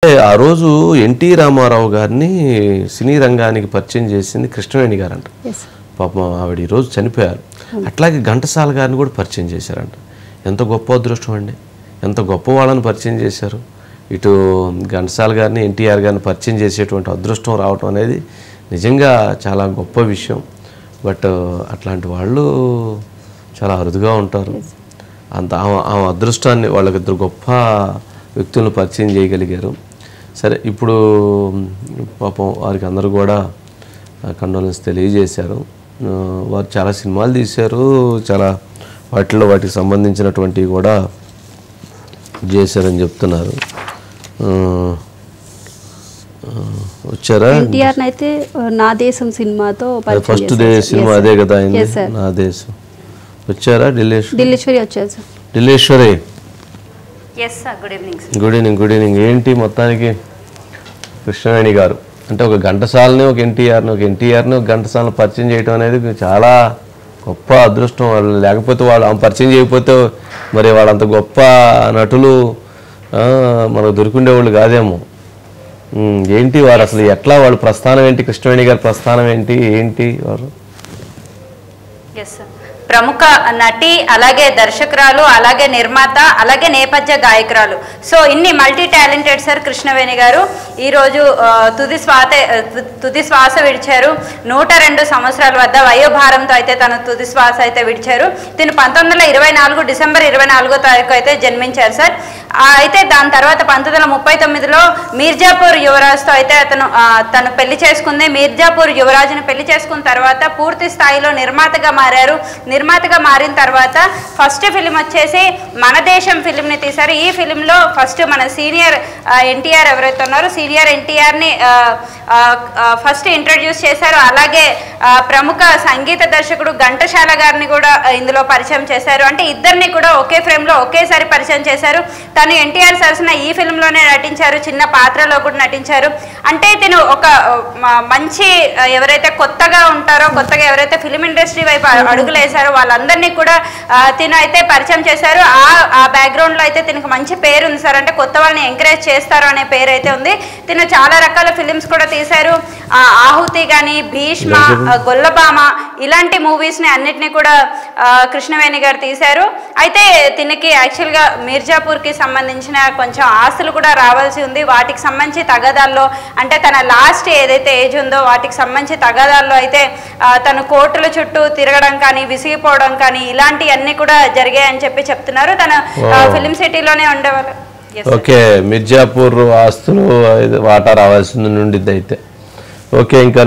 ఆ రోజు ఎన్టీ రామారావు గారిని సినీ రంగానికి పరిచయం చేసింది కృష్ణవేణి గారంట. పాపం ఆవిడ ఈ రోజు చనిపోయారు. అట్లాగే ఘంటసాల గారిని కూడా పరిచయం చేశారంట. ఎంత గొప్ప అదృష్టం అండి, ఎంత గొప్ప వాళ్ళని పరిచయం చేశారు. ఇటు ఘంటసాల గారిని ఎన్టీఆర్ గారిని పరిచయం చేసేటువంటి అదృష్టం రావటం అనేది నిజంగా చాలా గొప్ప విషయం. బట్ అట్లాంటి వాళ్ళు చాలా అరుదుగా ఉంటారు. అంత ఆ అదృష్టాన్ని వాళ్ళకిద్దరు గొప్ప వ్యక్తులను పరిచయం చేయగలిగారు. సరే, ఇప్పుడు పాపం వారికి అందరూ కూడా కండోలెన్స్ తెలియజేశారు. వారు చాలా సినిమాలు తీశారు, చాలా వాటికి సంబంధించినటువంటివి కూడా చేశారని చెప్తున్నారు. వచ్చారా? ఎన్టీఆర్ అయితే నా దేశం సినిమాతో ఫస్ట్ సినిమా అదే కదా అయింది, నా దేశం. వచ్చారా? ఢిల్లీశ్వరి వచ్చారు సార్. Dilleswari, good evening. ఏంటి మొత్తానికి కృష్ణవేణి గారు అంటే ఒక ఘంటసాలని, ఒక ఎన్టీఆర్ని, ఒక ఘంటసాలను పరిచయం చేయడం అనేది చాలా గొప్ప అదృష్టం. వాళ్ళు లేకపోతే వాళ్ళు పరిచయం చేయకపోతే మరి వాళ్ళంత గొప్ప నటులు మనకు దొరికిండేవాళ్ళు కాదేమో. ఏంటి వారు అసలు ఎట్లా, వాళ్ళ ప్రస్థానం ఏంటి, కృష్ణవేణి గారి ప్రస్థానం ఏంటి వారు? ప్రముఖ నటి, అలాగే దర్శకురాలు, అలాగే నిర్మాత, అలాగే నేపథ్య గాయకురాలు. సో ఇన్ని మల్టీ టాలెంటెడ్ సార్ కృష్ణవేణి గారు ఈరోజు తుది శ్వాస విడిచారు. 102 సంవత్సరాల వద్ద వయోభారంతో అయితే తన తుది శ్వాస అయితే విడిచారు. దీన్ని 1924 డిసెంబర్ 24వ తారీఖు అయితే జన్మించారు సార్. అయితే దాని తర్వాత 1939లో మీర్జాపూర్ యువరాజ్తో అయితే తను పెళ్లి చేసుకుంది. మీర్జాపూర్ యువరాజును పెళ్లి చేసుకున్న తర్వాత పూర్తి స్థాయిలో నిర్మాతగా మారారు. నిర్మాతగా మారిన తర్వాత ఫస్ట్ ఫిలిం వచ్చేసి మన దేశం ఫిలింని తీశారు. ఈ ఫిలింలో ఫస్ట్ మన సీనియర్ ఎన్టీఆర్ ఎవరైతే ఉన్నారో సీనియర్ ఎన్టీఆర్ని ఫస్ట్ ఇంట్రడ్యూస్ చేశారు. అలాగే ప్రముఖ సంగీత దర్శకుడు ఘంటసాల గారిని కూడా ఇందులో పరిచయం చేశారు. అంటే ఇద్దరిని కూడా ఒకే ఫ్రేమ్లో ఒకేసారి పరిచయం చేశారు. తను ఎన్టీఆర్ సరసన ఈ ఫిలింలోనే నటించారు, చిన్న పాత్రలో కూడా నటించారు. అంటే తిను ఒక మంచి ఎవరైతే కొత్తగా ఉంటారో, కొత్తగా ఎవరైతే ఫిలిం ఇండస్ట్రీ వైపు అడుగులు వేశారో వాళ్ళందరినీ కూడా తిను అయితే పరిచయం చేశారు. ఆ బ్యాక్గ్రౌండ్లో అయితే తినకు మంచి పేరు ఉంది సార్. అంటే కొత్త వాళ్ళని ఎంకరేజ్ చేస్తారు అనే పేరు అయితే ఉంది. తిను చాలా రకాల ఫిలిమ్స్ కూడా తీశారు. ఆహుతి కానీ, భీష్మ, గొల్లబామ ఇలాంటి మూవీస్ని అన్నిటినీ కూడా కృష్ణవేణి గారు తీశారు. అయితే తినకి యాక్చువల్గా మీర్జాపూర్కి సంబంధించిన కొంచెం ఆస్తులు కూడా రావాల్సి ఉంది. వాటికి సంబంధించి తగాదాల్లో, అంటే తన లాస్ట్ ఏదైతే ఏజ్ ఉందో వాటికి సంబంధించి తగాదాల్లో అయితే తను కోర్టుల చుట్టూ తిరగడం కానీ, విసిగిపోవడం కానీ ఇలాంటివన్నీ కూడా జరిగాయని చెప్తున్నారు. తన ఫిలిం సిటీలోనే ఉండేవారు. ఓకే, మిర్జాపూర్ ఆస్తులు వాటా రావాల్సింది నుండి అయితే ఓకే. ఇంకా